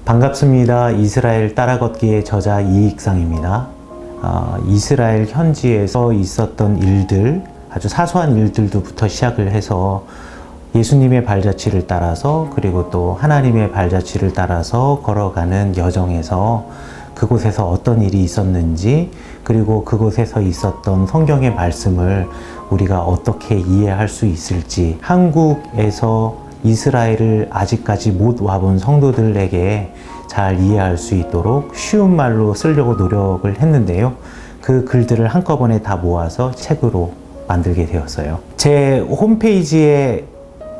반갑습니다. 이스라엘 따라걷기의 저자 이익상입니다. 이스라엘 현지에서 있었던 일들, 아주 사소한 일들부터 시작을 해서 예수님의 발자취를 따라서 그리고 또 하나님의 발자취를 따라서 걸어가는 여정에서 그곳에서 어떤 일이 있었는지, 그리고 그곳에서 있었던 성경의 말씀을 우리가 어떻게 이해할 수 있을지, 한국에서 이스라엘을 아직까지 못 와본 성도들에게 잘 이해할 수 있도록 쉬운 말로 쓰려고 노력을 했는데요. 그 글들을 한꺼번에 다 모아서 책으로 만들게 되었어요. 제 홈페이지에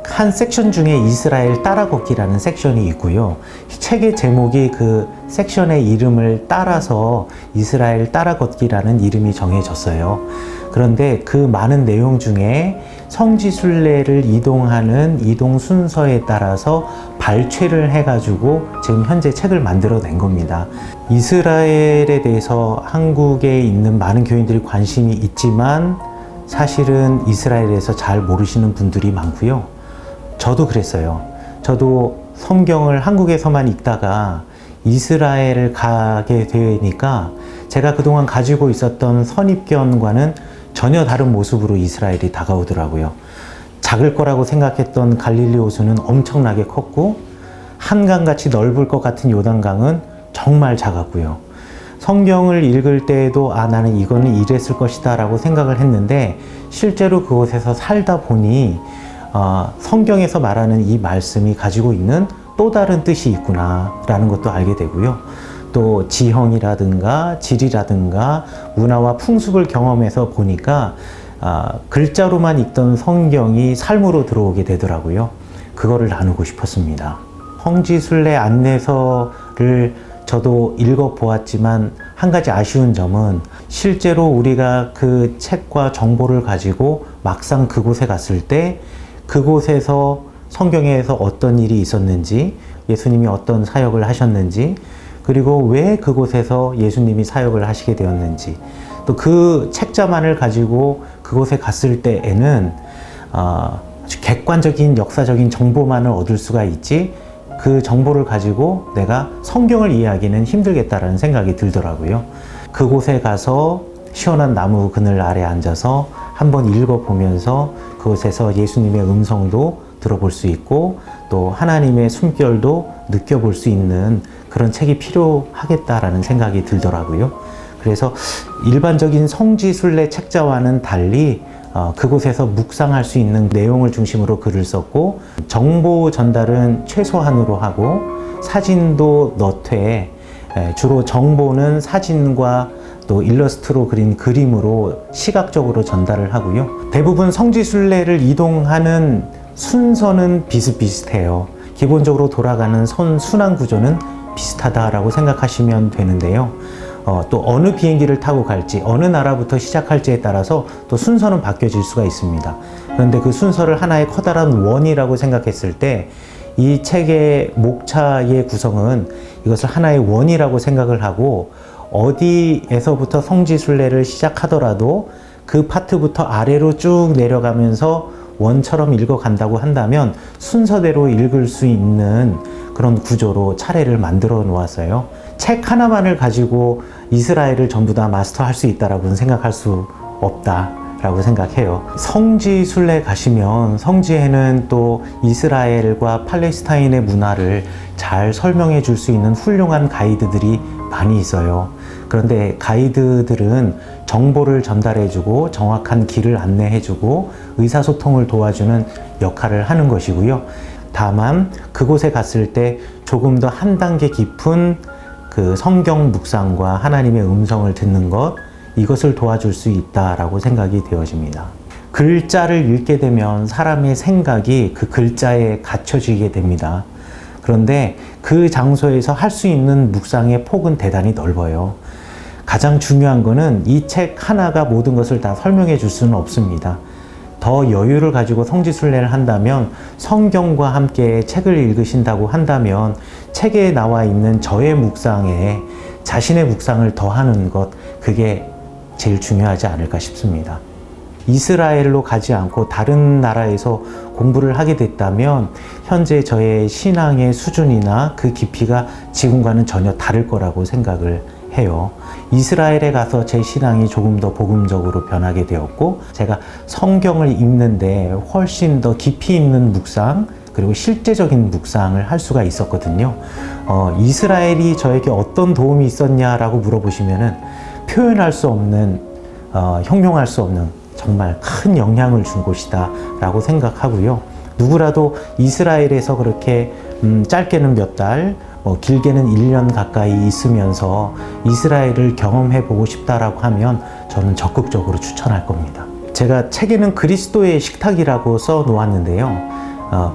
한 섹션 중에 이스라엘 따라걷기라는 섹션이 있고요. 책의 제목이 그 섹션의 이름을 따라서 이스라엘 따라걷기라는 이름이 정해졌어요. 그런데 그 많은 내용 중에 성지순례를 이동하는 이동 순서에 따라서 발췌를 해가지고 지금 현재 책을 만들어낸 겁니다. 이스라엘에 대해서 한국에 있는 많은 교인들이 관심이 있지만 사실은 이스라엘에서 잘 모르시는 분들이 많고요. 저도 그랬어요. 저도 성경을 한국에서만 읽다가 이스라엘을 가게 되니까 제가 그동안 가지고 있었던 선입견과는 전혀 다른 모습으로 이스라엘이 다가오더라고요. 작을 거라고 생각했던 갈릴리 호수는 엄청나게 컸고, 한강같이 넓을 것 같은 요단강은 정말 작았고요. 성경을 읽을 때에도 나는 이거는 이랬을 것이다 라고 생각을 했는데, 실제로 그곳에서 살다 보니 성경에서 말하는 이 말씀이 가지고 있는 또 다른 뜻이 있구나 라는 것도 알게 되고요. 또 지형이라든가 질이라든가 문화와 풍습을 경험해서 보니까 글자로만 읽던 성경이 삶으로 들어오게 되더라고요. 그거를 나누고 싶었습니다. 성지순례 안내서를 저도 읽어보았지만 한 가지 아쉬운 점은 실제로 우리가 그 책과 정보를 가지고 막상 그곳에 갔을 때 그곳에서 성경에서 어떤 일이 있었는지, 예수님이 어떤 사역을 하셨는지, 그리고 왜 그곳에서 예수님이 사역을 하시게 되었는지, 또 그 책자만을 가지고 그곳에 갔을 때에는 아주 객관적인 역사적인 정보만을 얻을 수가 있지, 그 정보를 가지고 내가 성경을 이해하기는 힘들겠다라는 생각이 들더라고요. 그곳에 가서 시원한 나무 그늘 아래 앉아서 한번 읽어보면서 그곳에서 예수님의 음성도 들어볼 수 있고 또 하나님의 숨결도 느껴볼 수 있는 그런 책이 필요하겠다라는 생각이 들더라고요. 그래서 일반적인 성지순례 책자와는 달리 그곳에서 묵상할 수 있는 내용을 중심으로 글을 썼고, 정보 전달은 최소한으로 하고 사진도 넣되, 주로 정보는 사진과 또 일러스트로 그린 그림으로 시각적으로 전달을 하고요. 대부분 성지순례를 이동하는 순서는 비슷비슷해요. 기본적으로 돌아가는 순환 구조는 비슷하다라고 생각하시면 되는데요. 또 어느 비행기를 타고 갈지, 어느 나라부터 시작할지에 따라서 또 순서는 바뀌어질 수가 있습니다. 그런데 그 순서를 하나의 커다란 원이라고 생각했을 때 이 책의 목차의 구성은 이것을 하나의 원이라고 생각을 하고, 어디에서부터 성지순례를 시작하더라도 그 파트부터 아래로 쭉 내려가면서 원처럼 읽어간다고 한다면 순서대로 읽을 수 있는 그런 구조로 차례를 만들어 놓았어요. 책 하나만을 가지고 이스라엘을 전부 다 마스터할 수 있다라고는 생각할 수 없다라고 생각해요. 성지순례 가시면 성지에는 또 이스라엘과 팔레스타인의 문화를 잘 설명해 줄 수 있는 훌륭한 가이드들이 많이 있어요. 그런데 가이드들은 정보를 전달해주고 정확한 길을 안내해주고 의사소통을 도와주는 역할을 하는 것이고요. 다만 그곳에 갔을 때 조금 더 한 단계 깊은 그 성경 묵상과 하나님의 음성을 듣는 것, 이것을 도와줄 수 있다라고 생각이 되어집니다. 글자를 읽게 되면 사람의 생각이 그 글자에 갇혀지게 됩니다. 그런데 그 장소에서 할 수 있는 묵상의 폭은 대단히 넓어요. 가장 중요한 거는 이 책 하나가 모든 것을 다 설명해 줄 수는 없습니다. 더 여유를 가지고 성지순례를 한다면, 성경과 함께 책을 읽으신다고 한다면 책에 나와 있는 저의 묵상에 자신의 묵상을 더하는 것, 그게 제일 중요하지 않을까 싶습니다. 이스라엘로 가지 않고 다른 나라에서 공부를 하게 됐다면 현재 저의 신앙의 수준이나 그 깊이가 지금과는 전혀 다를 거라고 생각을 해요. 이스라엘에 가서 제 신앙이 조금 더 복음적으로 변하게 되었고, 제가 성경을 읽는데 훨씬 더 깊이 있는 묵상, 그리고 실제적인 묵상을 할 수가 있었거든요. 이스라엘이 저에게 어떤 도움이 있었냐라고 물어보시면은 표현할 수 없는, 형용할 수 없는 정말 큰 영향을 준 곳이다 라고 생각하고요. 누구라도 이스라엘에서 그렇게 짧게는 몇 달, 길게는 1년 가까이 있으면서 이스라엘을 경험해 보고 싶다라고 하면 저는 적극적으로 추천할 겁니다. 제가 책에는 그리스도의 식탁이라고 써 놓았는데요.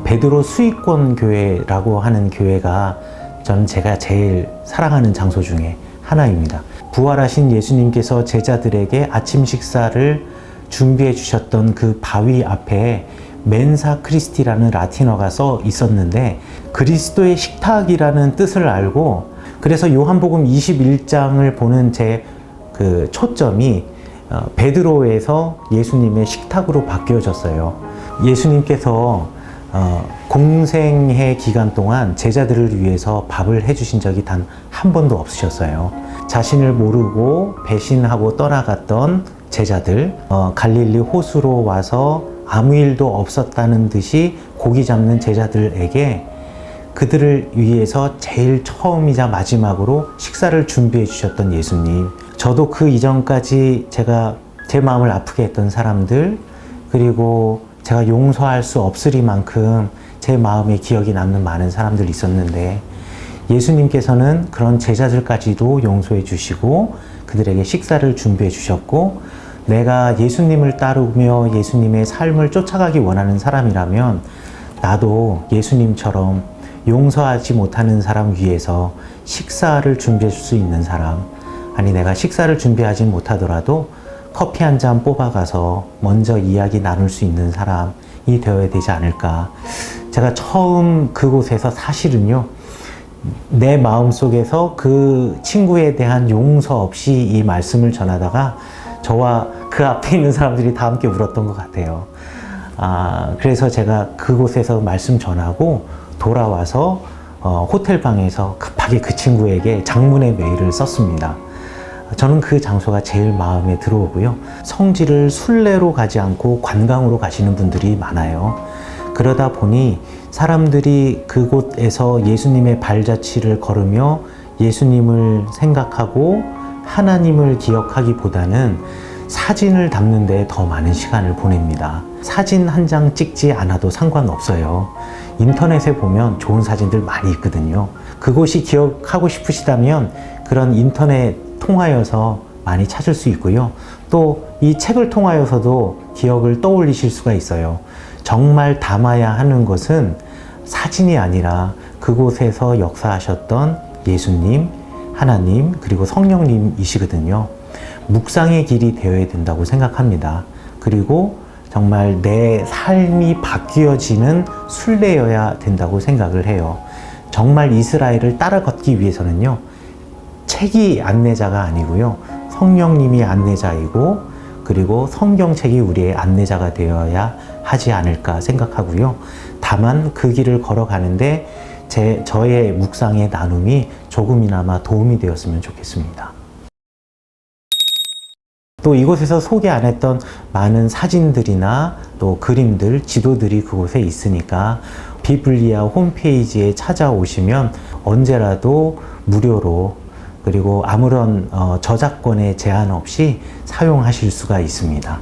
베드로 수익권 교회라고 하는 교회가 저는 제가 제일 사랑하는 장소 중에 하나입니다. 부활하신 예수님께서 제자들에게 아침 식사를 준비해 주셨던 그 바위 앞에 멘사 크리스티라는 라틴어가 써 있었는데, 그리스도의 식탁이라는 뜻을 알고, 그래서 요한복음 21장을 보는 제 그 초점이 베드로에서 예수님의 식탁으로 바뀌어졌어요. 예수님께서 공생의 기간 동안 제자들을 위해서 밥을 해주신 적이 단 한 번도 없으셨어요. 자신을 모르고 배신하고 떠나갔던 제자들, 갈릴리 호수로 와서 아무 일도 없었다는 듯이 고기 잡는 제자들에게 그들을 위해서 제일 처음이자 마지막으로 식사를 준비해 주셨던 예수님. 저도 그 이전까지 제가 제 마음을 아프게 했던 사람들, 그리고 제가 용서할 수 없으리만큼 제 마음에 기억이 남는 많은 사람들이 있었는데, 예수님께서는 그런 제자들까지도 용서해 주시고 그들에게 식사를 준비해 주셨고, 내가 예수님을 따르며 예수님의 삶을 쫓아가기 원하는 사람이라면 나도 예수님처럼 용서하지 못하는 사람 위해서 식사를 준비해 줄 수 있는 사람, 아니 내가 식사를 준비하지 못하더라도 커피 한 잔 뽑아가서 먼저 이야기 나눌 수 있는 사람이 되어야 되지 않을까. 제가 처음 그곳에서 사실은요, 내 마음속에서 그 친구에 대한 용서 없이 이 말씀을 전하다가 저와 그 앞에 있는 사람들이 다 함께 울었던 것 같아요. 그래서 제가 그곳에서 말씀 전하고 돌아와서 호텔 방에서 급하게 그 친구에게 장문의 메일을 썼습니다. 저는 그 장소가 제일 마음에 들어오고요. 성지를 순례로 가지 않고 관광으로 가시는 분들이 많아요. 그러다 보니 사람들이 그곳에서 예수님의 발자취를 걸으며 예수님을 생각하고 하나님을 기억하기보다는 사진을 담는 데 더 많은 시간을 보냅니다. 사진 한 장 찍지 않아도 상관없어요. 인터넷에 보면 좋은 사진들 많이 있거든요. 그곳이 기억하고 싶으시다면 그런 인터넷 통하여서 많이 찾을 수 있고요. 또 이 책을 통하여서도 기억을 떠올리실 수가 있어요. 정말 담아야 하는 것은 사진이 아니라 그곳에서 역사하셨던 예수님, 하나님, 그리고 성령님이시거든요. 묵상의 길이 되어야 된다고 생각합니다. 그리고 정말 내 삶이 바뀌어지는 순례여야 된다고 생각을 해요. 정말 이스라엘을 따라 걷기 위해서는요, 책이 안내자가 아니고요, 성령님이 안내자이고, 그리고 성경책이 우리의 안내자가 되어야 하지 않을까 생각하고요. 다만 그 길을 걸어가는데 저의 묵상의 나눔이 조금이나마 도움이 되었으면 좋겠습니다. 또 이곳에서 소개 안 했던 많은 사진들이나 또 그림들, 지도들이 그곳에 있으니까 비블리아 홈페이지에 찾아오시면 언제라도 무료로, 그리고 아무런 저작권의 제한 없이 사용하실 수가 있습니다.